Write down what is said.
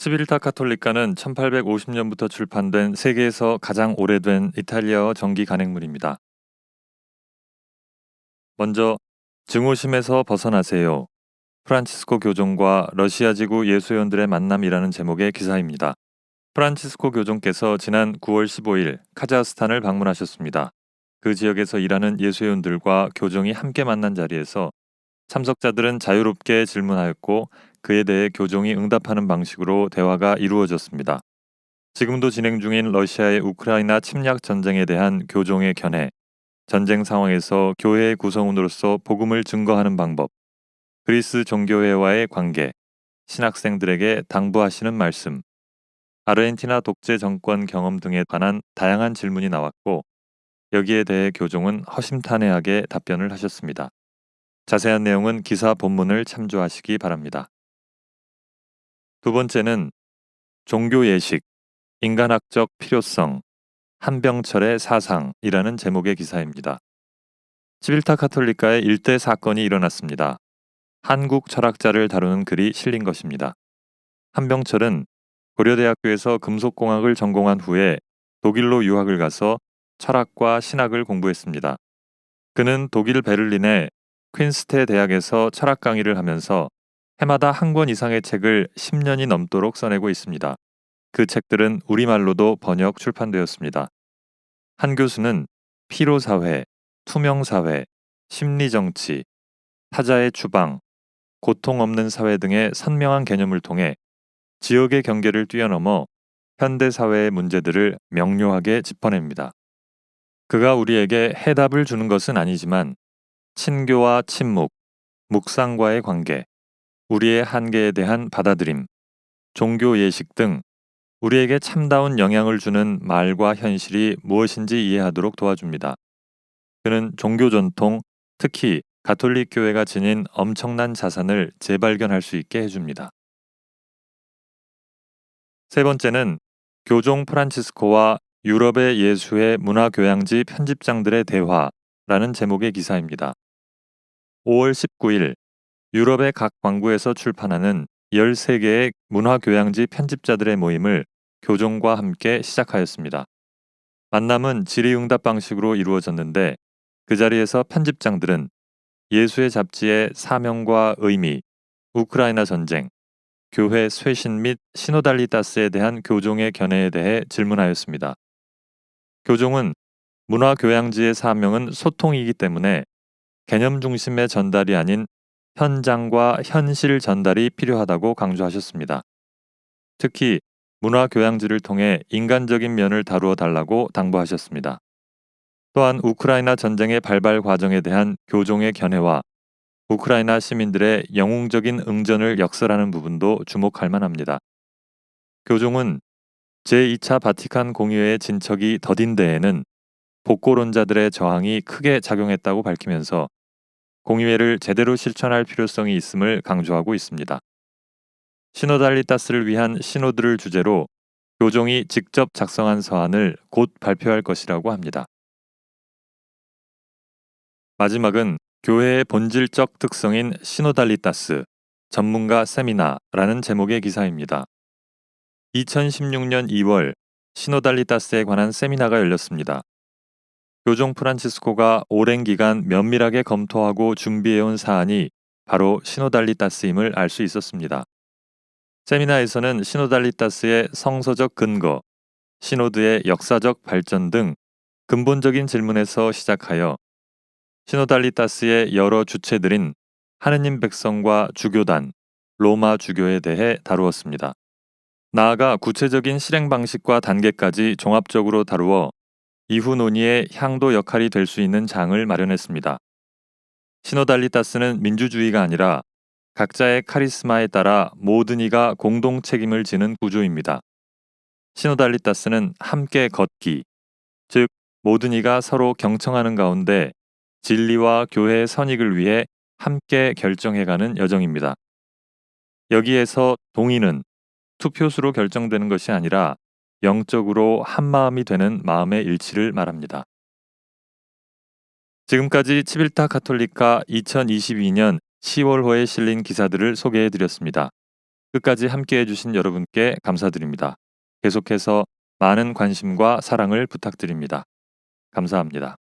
치빌타 카톨리카는 1850년부터 출판된 세계에서 가장 오래된 이탈리아어 정기 간행물입니다. 먼저 증오심에서 벗어나세요. 프란치스코 교종과 러시아 지구 예수회원들의 만남이라는 제목의 기사입니다. 프란치스코 교종께서 지난 9월 15일 카자흐스탄을 방문하셨습니다. 그 지역에서 일하는 예수회원들과 교종이 함께 만난 자리에서 참석자들은 자유롭게 질문하였고 그에 대해 교종이 응답하는 방식으로 대화가 이루어졌습니다. 지금도 진행 중인 러시아의 우크라이나 침략 전쟁에 대한 교종의 견해, 전쟁 상황에서 교회의 구성원으로서 복음을 증거하는 방법, 그리스 종교회와의 관계, 신학생들에게 당부하시는 말씀, 아르헨티나 독재 정권 경험 등에 관한 다양한 질문이 나왔고 여기에 대해 교종은 허심탄회하게 답변을 하셨습니다. 자세한 내용은 기사 본문을 참조하시기 바랍니다. 두 번째는 종교 예식, 인간학적 필요성, 한병철의 사상이라는 제목의 기사입니다. 치빌타 카톨리카의 일대 사건이 일어났습니다. 한국 철학자를 다루는 글이 실린 것입니다. 한병철은 고려대학교에서 금속공학을 전공한 후에 독일로 유학을 가서 철학과 신학을 공부했습니다. 그는 독일 베를린의 퀸스테 대학에서 철학 강의를 하면서 해마다 한 권 이상의 책을 10년이 넘도록 써내고 있습니다. 그 책들은 우리말로도 번역 출판되었습니다. 한 교수는 피로사회, 투명사회, 심리정치, 타자의 추방, 고통 없는 사회 등의 선명한 개념을 통해 지역의 경계를 뛰어넘어 현대사회의 문제들을 명료하게 짚어냅니다. 그가 우리에게 해답을 주는 것은 아니지만 친교와 침묵, 묵상과의 관계, 우리의 한계에 대한 받아들임, 종교 예식 등 우리에게 참다운 영향을 주는 말과 현실이 무엇인지 이해하도록 도와줍니다. 그는 종교 전통, 특히 가톨릭 교회가 지닌 엄청난 자산을 재발견할 수 있게 해줍니다. 세 번째는 교종 프란치스코와 유럽의 예수의 문화교양지 편집장들의 대화라는 제목의 기사입니다. 5월 19일 유럽의 각 광구에서 출판하는 13개의 문화교양지 편집자들의 모임을 교종과 함께 시작하였습니다. 만남은 질의응답 방식으로 이루어졌는데 그 자리에서 편집장들은 예수의 잡지의 사명과 의미, 우크라이나 전쟁, 교회 쇄신 및 시노달리타스에 대한 교종의 견해에 대해 질문하였습니다. 교종은 문화교양지의 사명은 소통이기 때문에 개념 중심의 전달이 아닌 현장과 현실 전달이 필요하다고 강조하셨습니다. 특히 문화교양지를 통해 인간적인 면을 다루어 달라고 당부하셨습니다. 또한 우크라이나 전쟁의 발발 과정에 대한 교종의 견해와 우크라이나 시민들의 영웅적인 응전을 역설하는 부분도 주목할 만합니다. 교종은 제2차 바티칸 공의회의 진척이 더딘 데에는 복고론자들의 저항이 크게 작용했다고 밝히면서 공의회를 제대로 실천할 필요성이 있음을 강조하고 있습니다. 시노달리타스를 위한 시노드를 주제로 교종이 직접 작성한 서한을 곧 발표할 것이라고 합니다. 마지막은 교회의 본질적 특성인 시노달리타스, 전문가 세미나라는 제목의 기사입니다. 2016년 2월 시노달리타스에 관한 세미나가 열렸습니다. 교종 프란치스코가 오랜 기간 면밀하게 검토하고 준비해온 사안이 바로 시노달리타스임을 알 수 있었습니다. 세미나에서는 시노달리타스의 성서적 근거, 시노드의 역사적 발전 등 근본적인 질문에서 시작하여 시노달리타스의 여러 주체들인 하느님 백성과 주교단, 로마 주교에 대해 다루었습니다. 나아가 구체적인 실행 방식과 단계까지 종합적으로 다루어 이후 논의의 향도 역할이 될 수 있는 장을 마련했습니다. 시노달리타스는 민주주의가 아니라 각자의 카리스마에 따라 모든 이가 공동 책임을 지는 구조입니다. 시노달리타스는 함께 걷기, 즉 모든 이가 서로 경청하는 가운데 진리와 교회의 선익을 위해 함께 결정해가는 여정입니다. 여기에서 동의는 투표수로 결정되는 것이 아니라 영적으로 한마음이 되는 마음의 일치를 말합니다. 지금까지 치빌타 카톨리카 2022년 10월호에 실린 기사들을 소개해드렸습니다. 끝까지 함께 해주신 여러분께 감사드립니다. 계속해서 많은 관심과 사랑을 부탁드립니다. 감사합니다.